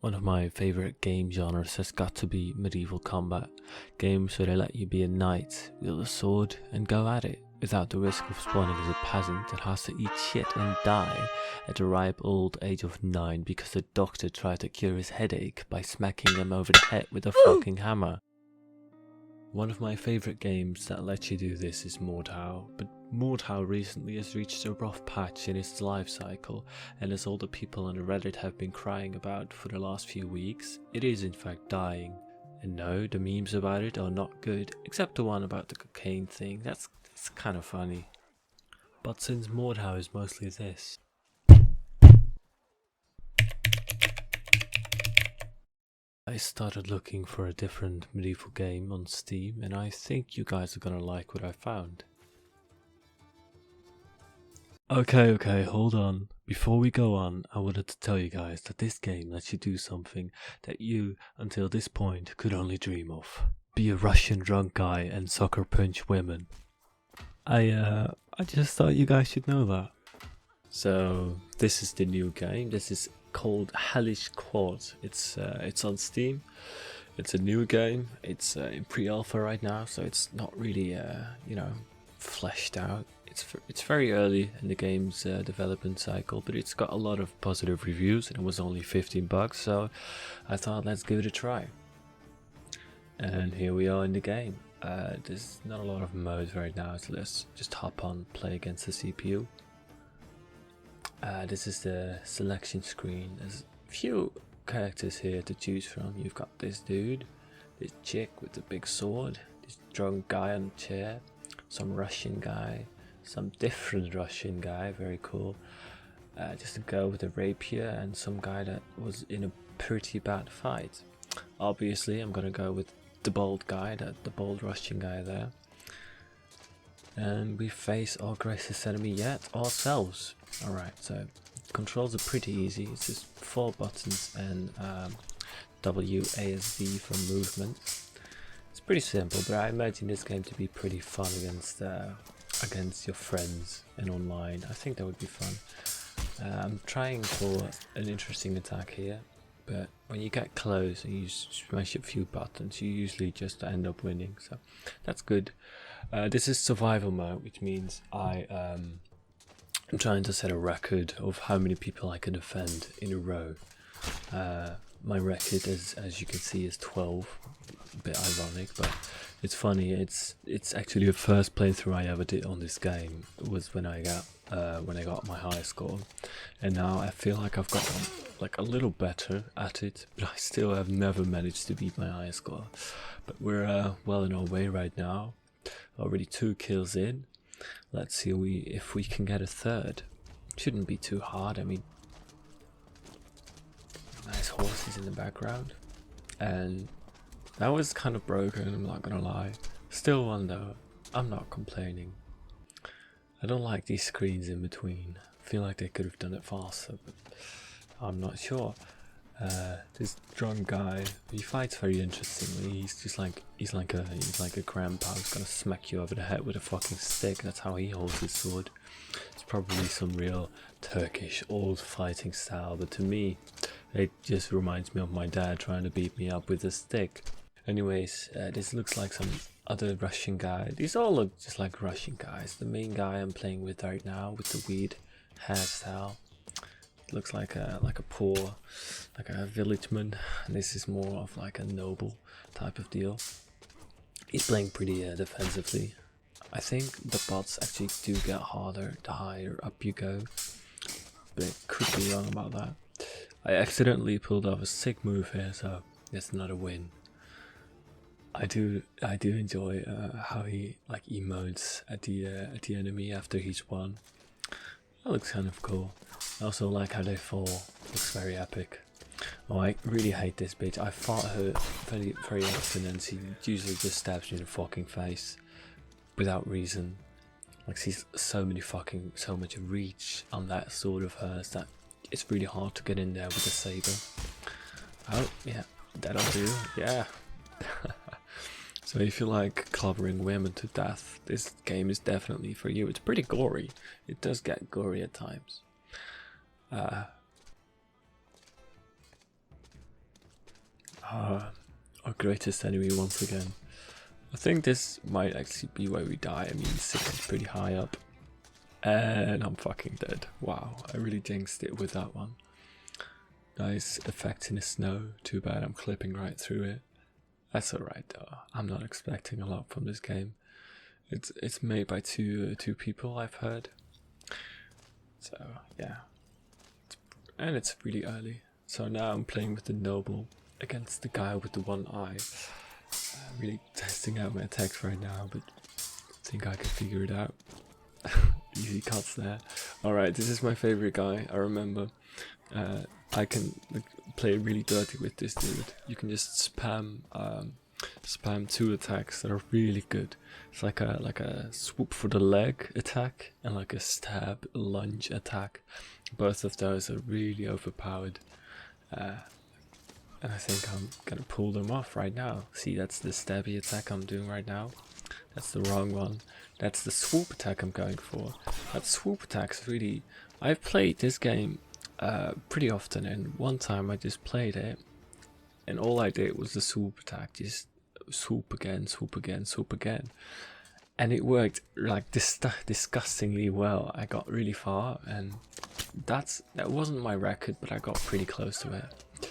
One of my favourite game genres has got to be medieval combat. Games where they let you be a knight, wield a sword and go at it, without the risk of spawning as a peasant that has to eat shit and die at the ripe old age of 9 because the doctor tried to cure his headache by smacking him over the head with a fucking hammer. One of my favourite games that lets you do this is Mordhau, but Mordhau recently has reached a rough patch in its life cycle, and as all the people on the Reddit have been crying about for the last few weeks, it is in fact dying. And no, the memes about it are not good, except the one about the cocaine thing. That's kind of funny. But since Mordhau is mostly this, I started looking for a different medieval game on Steam, and I think you guys are gonna like what I found. Okay, hold on. Before we go on, I wanted to tell you guys that this game lets you do something that you, until this point, could only dream of. Be a Russian drunk guy and sucker punch women. I just thought you guys should know that. So, this is the new game. This is called Hellish Quart. It's on Steam. It's a new game. It's in pre-alpha right now, so it's not really fleshed out. It's very early in the game's development cycle, but it's got a lot of positive reviews, and it was only $15, so I thought let's give it a try. And here we are in the game. There's not a lot of modes right now, so let's just hop on, play against the CPU. This is the selection screen. There's a few characters here to choose from. You've got this dude, this chick with the big sword, this drunk guy on a chair, some Russian guy, some different Russian guy, very cool, just a girl with a rapier, and some guy that was in a pretty bad fight. Obviously I'm gonna go with the bold guy, the bold Russian guy there. And we face our greatest enemy yet, ourselves. Alright, so controls are pretty easy. It's just 4 buttons and WASD for movement. It's pretty simple, but I imagine this game to be pretty fun against your friends and online. I think that would be fun. I'm trying for an interesting attack here, but when you get close and you smash a few buttons, you usually just end up winning, so that's good. This is survival mode, which means I'm trying to set a record of how many people I can defend in a row. My record, as you can see, is 12. A bit ironic, but it's funny. It's actually the first playthrough I ever did on this game. It was when I got my highest score, and now I feel like I've gotten like a little better at it, but I still have never managed to beat my highest score. But we're well on our way right now. Already 2 kills in. Let's see if we can get a third. Shouldn't be too hard. I mean, nice horses in the background, and that was kind of broken, I'm not gonna lie. Still one though. I'm not complaining. I don't like these screens in between. I feel like they could have done it faster, but I'm not sure. This drunk guy, he fights very interestingly. He's like a grandpa who's gonna smack you over the head with a fucking stick. That's how he holds his sword. It's probably some real Turkish old fighting style, but to me it just reminds me of my dad trying to beat me up with a stick. Anyways, this looks like some other Russian guy. These all look just like Russian guys. The main guy I'm playing with right now with the weird hairstyle looks like a poor, like a villageman, and this is more of like a noble type of deal. He's playing pretty defensively. I think the bots actually do get harder the higher up you go, but could be wrong about that. I accidentally pulled off a sick move here, so that's another win. I do enjoy how he like emotes at the enemy after he's won. That looks kind of cool. I also like how they fall. Looks very epic. Oh, I really hate this bitch. I fought her very often, and she usually just stabs me in the fucking face without reason. Like, she's so much reach on that sword of hers that it's really hard to get in there with a saber. Oh yeah, that'll do. Yeah. So if you like clobbering women to death, this game is definitely for you. It's pretty gory. It does get gory at times. Our greatest enemy once again. I think this might actually be where we die. I mean, Sigurd's pretty high up. And I'm fucking dead. Wow, I really jinxed it with that one. Nice effect in the snow. Too bad I'm clipping right through it. That's alright though. I'm not expecting a lot from this game. It's made by two people, I've heard. So yeah, and it's really early. So now I'm playing with the noble against the guy with the one eye. Really testing out my attacks right now, but I think I can figure it out. Easy cuts there. Alright, this is my favorite guy, I remember. I can play really dirty with this dude. You can just spam 2 attacks that are really good. It's like a swoop for the leg attack and like a stab lunge attack. Both of those are really overpowered. And I think I'm gonna pull them off right now. See, that's the stabby attack I'm doing right now. That's the wrong one. That's the swoop attack I'm going for. That swoop attack's really... I've played this game pretty often, and one time I just played it and all I did was the swoop attack. Just swoop again, swoop again, swoop again. And it worked like disgustingly well. I got really far, and that wasn't my record, but I got pretty close to it.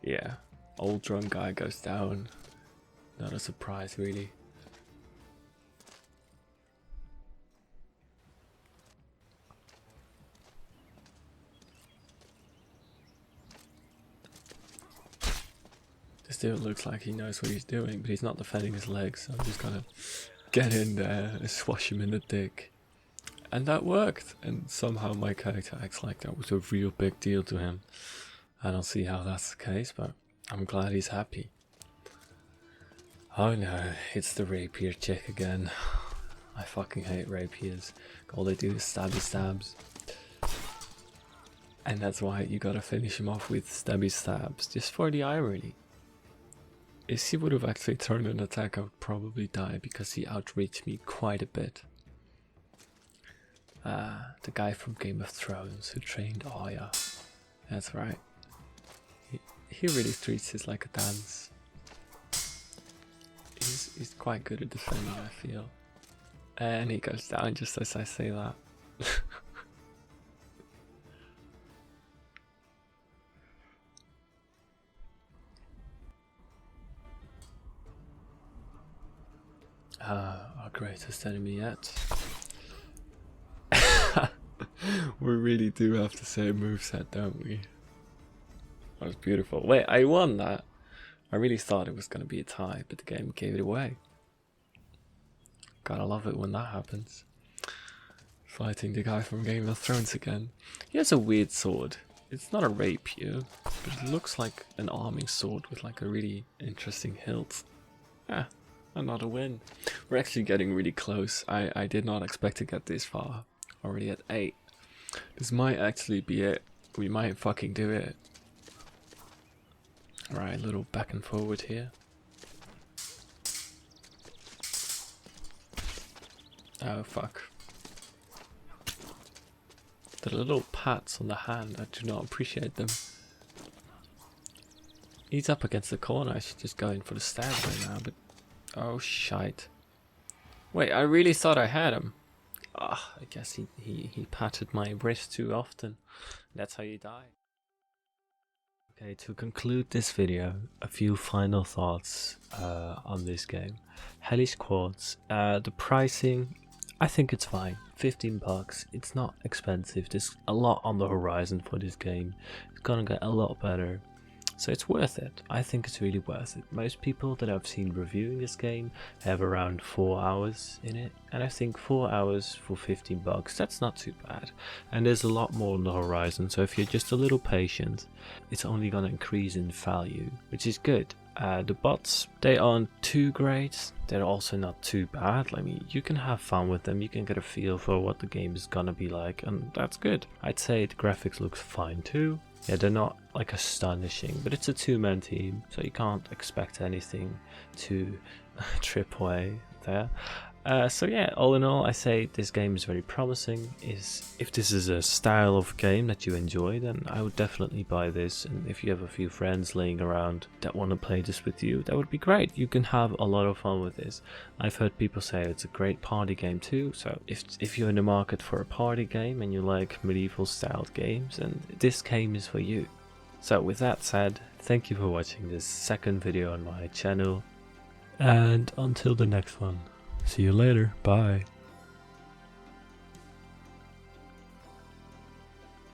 Yeah, old drunk guy goes down. Not a surprise, really. This dude looks like he knows what he's doing, but he's not defending his legs, so I'm just gonna get in there and swash him in the dick. And that worked, and somehow my character acts like that was a real big deal to him. I don't see how that's the case, but I'm glad he's happy. Oh no, it's the rapier chick again. I fucking hate rapiers. All they do is stabby stabs. And that's why you gotta finish him off with stabby stabs, just for the irony. If he would have actually turned an attack, I would probably die because he outreached me quite a bit. The guy from Game of Thrones who trained Arya. That's right. He really treats this like a dance. He's quite good at defending, I feel. And he goes down just as I say that. Our greatest enemy yet. We really do have the same moveset, don't we? That was beautiful. Wait, I won that. I really thought it was going to be a tie, but the game gave it away. Gotta love it when that happens. Fighting the guy from Game of Thrones again. He has a weird sword. It's not a rapier, but it looks like an arming sword with like a really interesting hilt. Ah, another win. We're actually getting really close. I did not expect to get this far. Already at 8. This might actually be it. We might fucking do it. Alright, a little back and forward here. Oh fuck. The little pats on the hand, I do not appreciate them. He's up against the corner, I should just go in for the stab right now, but... Oh shite. Wait, I really thought I had him. Ah, I guess he patted my wrist too often. That's how you die. Okay, to conclude this video, a few final thoughts on this game. Hellish Quart, the pricing, I think it's fine. 15 bucks, it's not expensive. There's a lot on the horizon for this game. It's gonna get a lot better. So it's worth it. I think it's really worth it. Most people that I've seen reviewing this game have around 4 hours in it, and I think 4 hours for 15 bucks, that's not too bad. And there's a lot more on the horizon, so if you're just a little patient, it's only gonna increase in value, which is good. The bots, they aren't too great, they're also not too bad. I mean, you can have fun with them, you can get a feel for what the game is gonna be like, and that's good. I'd say the graphics looks fine too. Yeah, they're not like astonishing, but it's a 2-man team, so you can't expect anything to AAA there. So yeah, all in all, I say this game is very promising. If this is a style of game that you enjoy, then I would definitely buy this. And if you have a few friends laying around that want to play this with you, that would be great. You can have a lot of fun with this. I've heard people say it's a great party game too. So if you're in the market for a party game and you like medieval styled games, then this game is for you. So with that said, thank you for watching this second video on my channel. And until the next one. See you later. Bye.